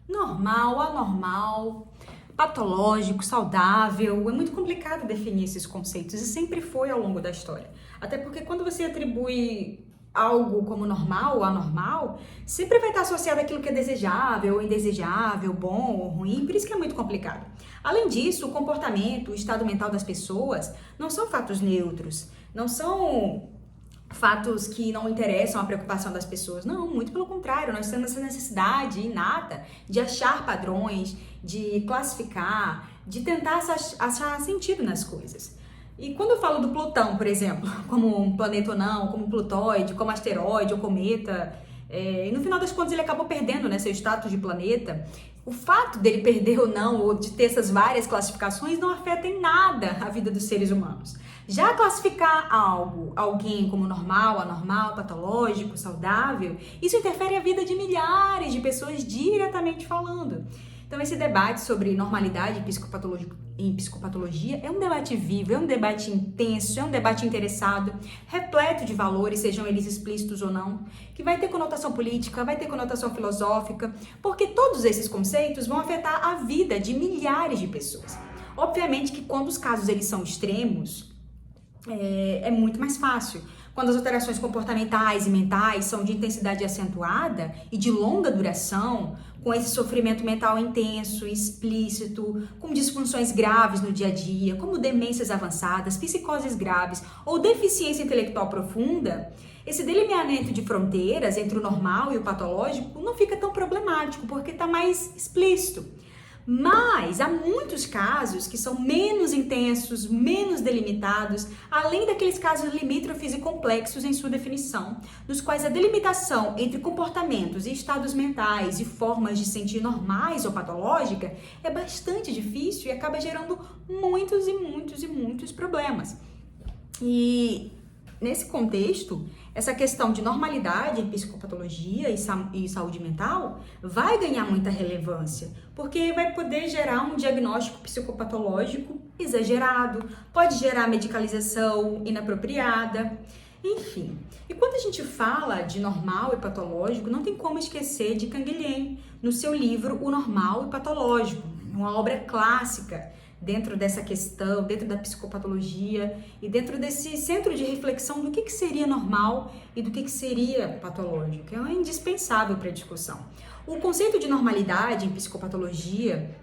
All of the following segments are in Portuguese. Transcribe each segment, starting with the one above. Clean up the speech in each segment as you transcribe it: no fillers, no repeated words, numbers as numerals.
Normal, anormal, patológico, saudável. É muito complicado definir esses conceitos e sempre foi ao longo da história. Até porque quando você atribui algo como normal ou anormal, sempre vai estar associado àquilo que é desejável ou indesejável, bom ou ruim, por isso que é muito complicado. Além disso, o comportamento, o estado mental das pessoas não são fatos neutros, não são fatos que não interessam a preocupação das pessoas. Não, muito pelo contrário, nós temos essa necessidade inata de achar padrões, de classificar, de tentar achar sentido nas coisas. E quando eu falo do Plutão, por exemplo, como um planeta ou não, como um plutóide, como asteroide ou cometa, e no final das contas ele acabou perdendo, né, seu status de planeta, o fato dele perder ou não, ou de ter essas várias classificações, não afeta em nada a vida dos seres humanos. Já classificar alguém como normal, anormal, patológico, saudável, isso interfere a vida de milhares de pessoas diretamente falando. Então esse debate sobre normalidade em psicopatologia é um debate vivo, é um debate intenso, é um debate interessado, repleto de valores, sejam eles explícitos ou não, que vai ter conotação política, vai ter conotação filosófica, porque todos esses conceitos vão afetar a vida de milhares de pessoas. Obviamente que quando os casos eles são extremos, é muito mais fácil. Quando as alterações comportamentais e mentais são de intensidade acentuada e de longa duração, com esse sofrimento mental intenso, explícito, com disfunções graves no dia a dia, como demências avançadas, psicoses graves ou deficiência intelectual profunda, esse delineamento de fronteiras entre o normal e o patológico não fica tão problemático, porque está mais explícito. Mas há muitos casos que são menos intensos, menos delimitados, além daqueles casos limítrofes e complexos em sua definição, nos quais a delimitação entre comportamentos e estados mentais e formas de sentir normais ou patológica é bastante difícil e acaba gerando muitos problemas. E nesse contexto, essa questão de normalidade em psicopatologia e saúde mental vai ganhar muita relevância, porque vai poder gerar um diagnóstico psicopatológico exagerado, pode gerar medicalização inapropriada, enfim. E quando a gente fala de normal e patológico, não tem como esquecer de Canguilhem, no seu livro O Normal e Patológico, uma obra clássica dentro dessa questão, dentro da psicopatologia e dentro desse centro de reflexão do que seria normal e do que seria patológico, que é indispensável para a discussão. O conceito de normalidade em psicopatologia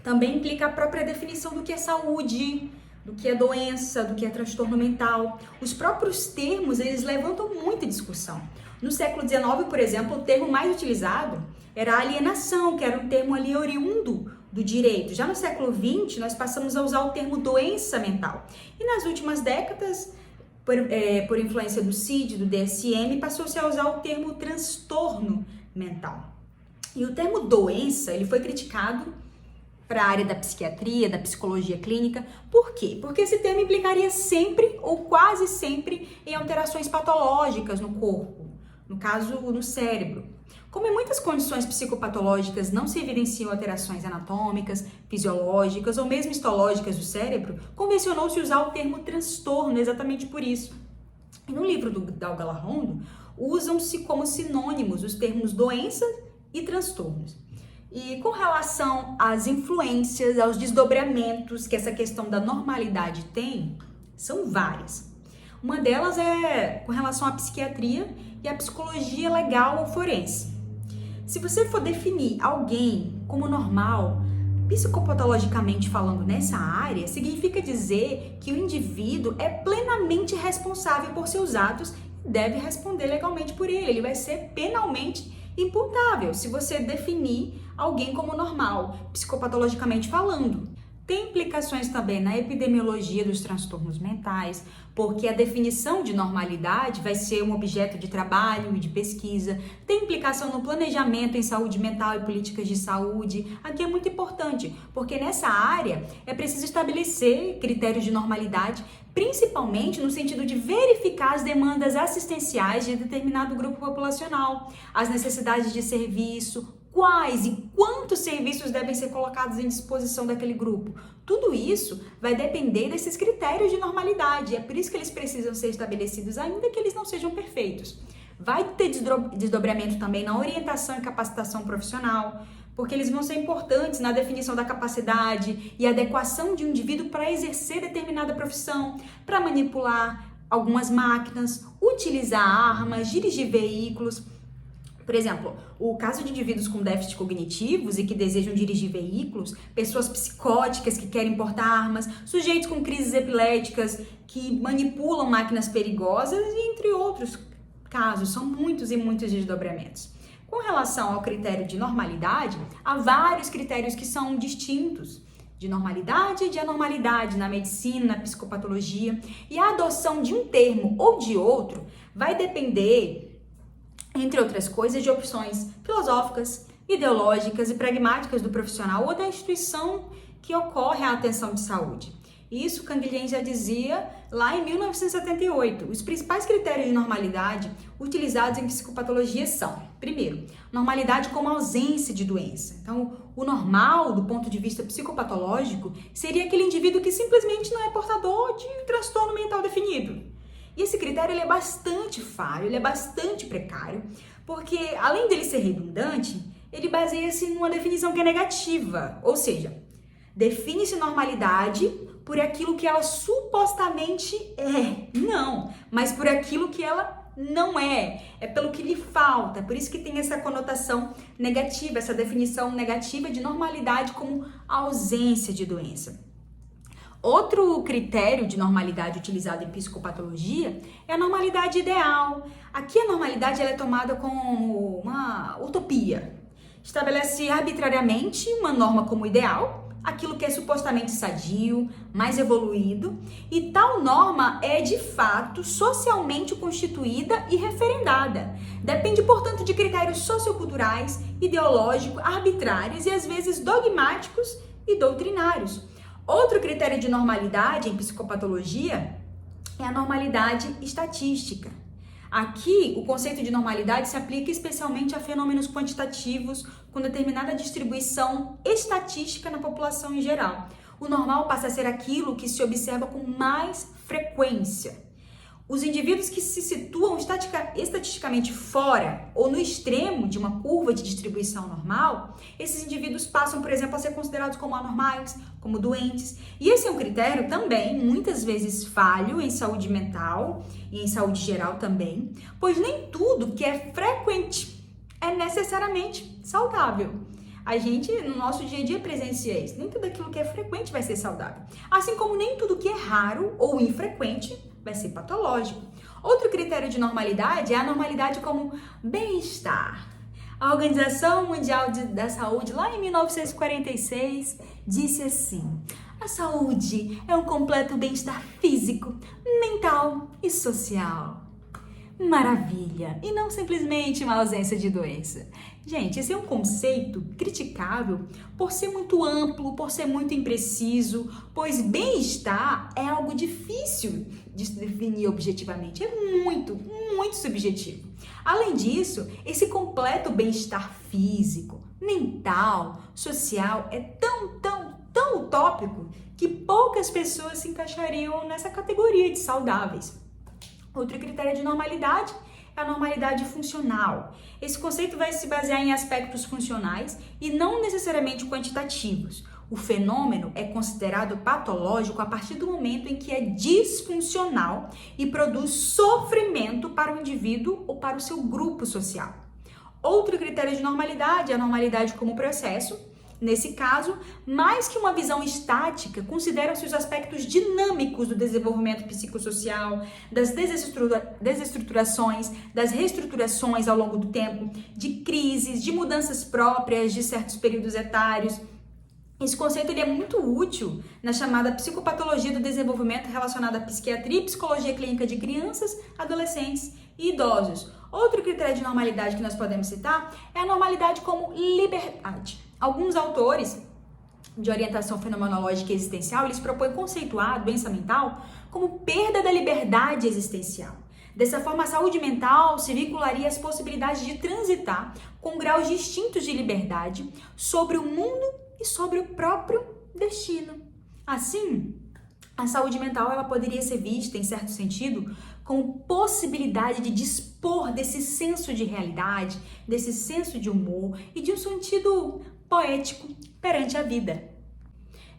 também implica a própria definição do que é saúde, do que é doença, do que é transtorno mental. Os próprios termos, eles levantam muita discussão. No século XIX, por exemplo, o termo mais utilizado era alienação, que era um termo ali oriundo do direito. Já no século XX, nós passamos a usar o termo doença mental. E nas últimas décadas, por influência do CID, do DSM, passou-se a usar o termo transtorno mental. E o termo doença, ele foi criticado para a área da psiquiatria, da psicologia clínica. Por quê? Porque esse termo implicaria sempre ou quase sempre em alterações patológicas no corpo, no caso, no cérebro. Como em muitas condições psicopatológicas não se evidenciam alterações anatômicas, fisiológicas ou mesmo histológicas do cérebro, convencionou-se usar o termo transtorno exatamente por isso. E no livro do Dalga Larrondo, usam-se como sinônimos os termos doença e transtornos. E com relação às influências, aos desdobramentos que essa questão da normalidade tem, são várias. Uma delas é com relação à psiquiatria e à psicologia legal ou forense. Se você for definir alguém como normal, psicopatologicamente falando nessa área, significa dizer que o indivíduo é plenamente responsável por seus atos e deve responder legalmente por ele. Ele vai ser penalmente imputável se você definir alguém como normal, psicopatologicamente falando. Tem implicações também na epidemiologia dos transtornos mentais, porque a definição de normalidade vai ser um objeto de trabalho e de pesquisa. Tem implicação no planejamento em saúde mental e políticas de saúde. Aqui é muito importante, porque nessa área é preciso estabelecer critérios de normalidade, principalmente no sentido de verificar as demandas assistenciais de determinado grupo populacional, as necessidades de serviço, quais e quantos serviços devem ser colocados em disposição daquele grupo. Tudo isso vai depender desses critérios de normalidade. É por isso que eles precisam ser estabelecidos, ainda que eles não sejam perfeitos. Vai ter desdobramento também na orientação e capacitação profissional, porque eles vão ser importantes na definição da capacidade e adequação de um indivíduo para exercer determinada profissão, para manipular algumas máquinas, utilizar armas, dirigir veículos. Por exemplo, o caso de indivíduos com déficit cognitivos e que desejam dirigir veículos, pessoas psicóticas que querem portar armas, sujeitos com crises epiléticas que manipulam máquinas perigosas e entre outros casos, são muitos e muitos desdobramentos. Com relação ao critério de normalidade, há vários critérios que são distintos de normalidade e de anormalidade na medicina, na psicopatologia, e a adoção de um termo ou de outro vai depender, entre outras coisas, de opções filosóficas, ideológicas e pragmáticas do profissional ou da instituição que ocorre a atenção de saúde. Isso Canguilhem já dizia lá em 1978. Os principais critérios de normalidade utilizados em psicopatologia são, primeiro, normalidade como ausência de doença. Então, o normal, do ponto de vista psicopatológico, seria aquele indivíduo que simplesmente não é portador de um transtorno mental definido. E esse critério ele é bastante falho, ele é bastante precário, porque além dele ser redundante, ele baseia-se numa definição que é negativa, ou seja, define-se normalidade por aquilo que ela supostamente é. Não, mas por aquilo que ela não é. É pelo que lhe falta. Por isso que tem essa conotação negativa, essa definição negativa de normalidade como ausência de doença. Outro critério de normalidade utilizado em psicopatologia é a normalidade ideal. Aqui a normalidade ela é tomada como uma utopia. Estabelece arbitrariamente uma norma como ideal, aquilo que é supostamente sadio, mais evoluído, e tal norma é de fato socialmente constituída e referendada. Depende, portanto, de critérios socioculturais, ideológicos, arbitrários e às vezes dogmáticos e doutrinários. Outro critério de normalidade em psicopatologia é a normalidade estatística. Aqui, o conceito de normalidade se aplica especialmente a fenômenos quantitativos com determinada distribuição estatística na população em geral. O normal passa a ser aquilo que se observa com mais frequência. Os indivíduos que se situam estatisticamente fora ou no extremo de uma curva de distribuição normal, esses indivíduos passam, por exemplo, a ser considerados como anormais, como doentes. E esse é um critério também, muitas vezes falho em saúde mental e em saúde geral também, pois nem tudo que é frequente é necessariamente saudável. A gente, no nosso dia a dia, presencia isso. Nem tudo aquilo que é frequente vai ser saudável. Assim como nem tudo que é raro ou infrequente vai ser patológico. Outro critério de normalidade é a normalidade como bem-estar. A Organização Mundial da Saúde, lá em 1946, disse assim: a saúde é um completo bem-estar físico, mental e social. Maravilha! E não simplesmente uma ausência de doença. Gente, esse é um conceito criticável por ser muito amplo, por ser muito impreciso, pois bem-estar é algo difícil de se definir objetivamente, é muito, muito subjetivo. Além disso, esse completo bem-estar físico, mental, social é tão utópico que poucas pessoas se encaixariam nessa categoria de saudáveis. Outro critério de normalidade é a normalidade funcional. Esse conceito vai se basear em aspectos funcionais e não necessariamente quantitativos. O fenômeno é considerado patológico a partir do momento em que é disfuncional e produz sofrimento para o indivíduo ou para o seu grupo social. Outro critério de normalidade é a normalidade como processo. Nesse caso, mais que uma visão estática, consideram-se os aspectos dinâmicos do desenvolvimento psicossocial, das desestruturações, das reestruturações ao longo do tempo, de crises, de mudanças próprias de certos períodos etários. Esse conceito ele é muito útil na chamada psicopatologia do desenvolvimento relacionada à psiquiatria e psicologia clínica de crianças, adolescentes e idosos. Outro critério de normalidade que nós podemos citar é a normalidade como liberdade. Alguns autores de orientação fenomenológica e existencial, eles propõem conceituar a doença mental como perda da liberdade existencial. Dessa forma, a saúde mental se vincularia às possibilidades de transitar com graus distintos de liberdade sobre o mundo e sobre o próprio destino. Assim, a saúde mental ela poderia ser vista, em certo sentido, como possibilidade de dispor desse senso de realidade, desse senso de humor e de um sentido poético perante a vida.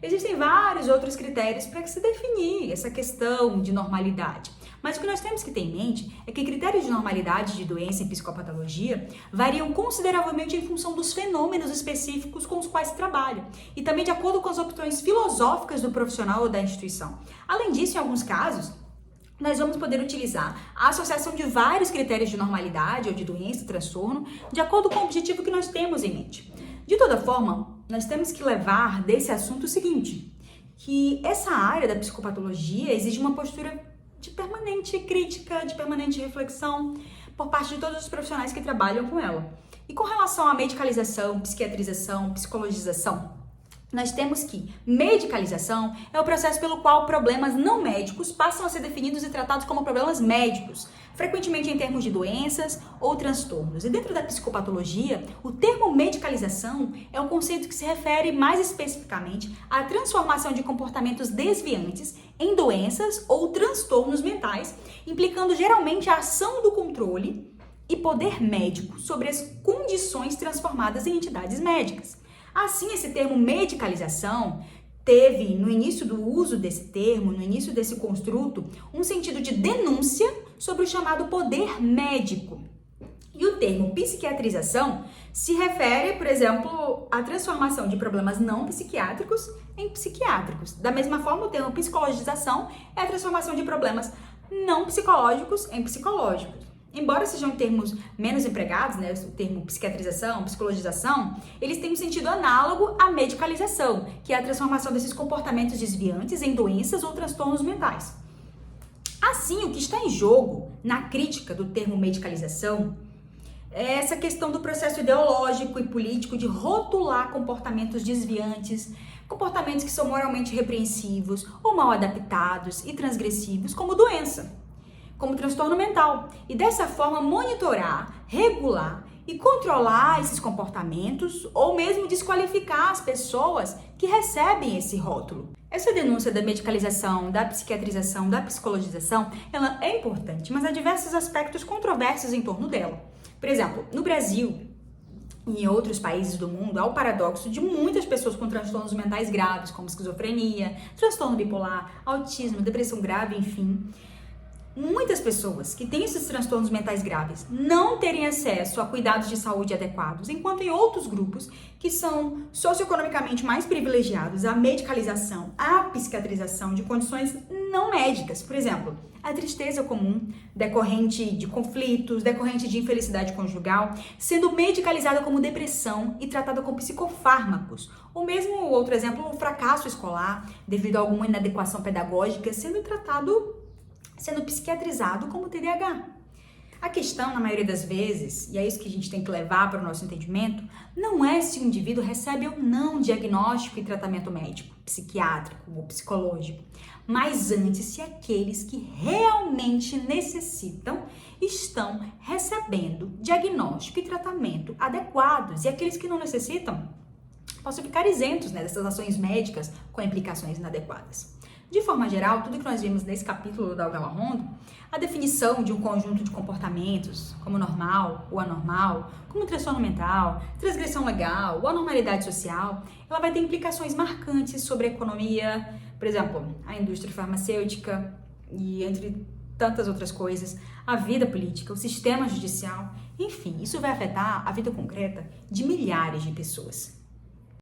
Existem vários outros critérios para se definir essa questão de normalidade. Mas o que nós temos que ter em mente é que critérios de normalidade de doença em psicopatologia variam consideravelmente em função dos fenômenos específicos com os quais se trabalha e também de acordo com as opções filosóficas do profissional ou da instituição. Além disso, em alguns casos, nós vamos poder utilizar a associação de vários critérios de normalidade ou de doença, transtorno, de acordo com o objetivo que nós temos em mente. De toda forma, nós temos que levar desse assunto o seguinte, que essa área da psicopatologia exige uma postura de permanente crítica, de permanente reflexão por parte de todos os profissionais que trabalham com ela. E com relação à medicalização, psiquiatrização, psicologização, nós temos que medicalização é o processo pelo qual problemas não médicos passam a ser definidos e tratados como problemas médicos, frequentemente em termos de doenças ou transtornos. E dentro da psicopatologia, o termo medicalização é um conceito que se refere mais especificamente à transformação de comportamentos desviantes em doenças ou transtornos mentais, implicando geralmente a ação do controle e poder médico sobre as condições transformadas em entidades médicas. Assim, esse termo medicalização teve, no início do uso desse termo, no início desse construto, um sentido de denúncia sobre o chamado poder médico. E o termo psiquiatrização se refere, por exemplo, à transformação de problemas não psiquiátricos em psiquiátricos. Da mesma forma, o termo psicologização é a transformação de problemas não psicológicos em psicológicos. Embora sejam termos menos empregados, né, o termo psiquiatrização, psicologização, eles têm um sentido análogo à medicalização, que é a transformação desses comportamentos desviantes em doenças ou transtornos mentais. Assim, o que está em jogo na crítica do termo medicalização é essa questão do processo ideológico e político de rotular comportamentos desviantes, comportamentos que são moralmente repreensivos ou mal adaptados e transgressivos como doença, como transtorno mental, e dessa forma monitorar, regular e controlar esses comportamentos ou mesmo desqualificar as pessoas que recebem esse rótulo. Essa denúncia da medicalização, da psiquiatrização, da psicologização, ela é importante, mas há diversos aspectos controversos em torno dela. Por exemplo, no Brasil e em outros países do mundo, há o paradoxo de muitas pessoas com transtornos mentais graves, como esquizofrenia, transtorno bipolar, autismo, depressão grave, enfim. Muitas pessoas que têm esses transtornos mentais graves não terem acesso a cuidados de saúde adequados, enquanto em outros grupos que são socioeconomicamente mais privilegiados, a medicalização, a psiquiatrização de condições não médicas, por exemplo, a tristeza comum decorrente de conflitos, decorrente de infelicidade conjugal, sendo medicalizada como depressão e tratada com psicofármacos, ou mesmo outro exemplo, o fracasso escolar devido a alguma inadequação pedagógica, sendo psiquiatrizado como TDAH. A questão, na maioria das vezes, e é isso que a gente tem que levar para o nosso entendimento, não é se o indivíduo recebe ou não diagnóstico e tratamento médico, psiquiátrico ou psicológico, mas antes se aqueles que realmente necessitam estão recebendo diagnóstico e tratamento adequados, e aqueles que não necessitam possam ficar isentos, né, dessas ações médicas com implicações inadequadas. De forma geral, tudo que nós vimos nesse capítulo da Gala-Rondo, a definição de um conjunto de comportamentos, como normal ou anormal, como transtorno mental, transgressão legal ou anormalidade social, ela vai ter implicações marcantes sobre a economia, por exemplo, a indústria farmacêutica e entre tantas outras coisas, a vida política, o sistema judicial, enfim, isso vai afetar a vida concreta de milhares de pessoas.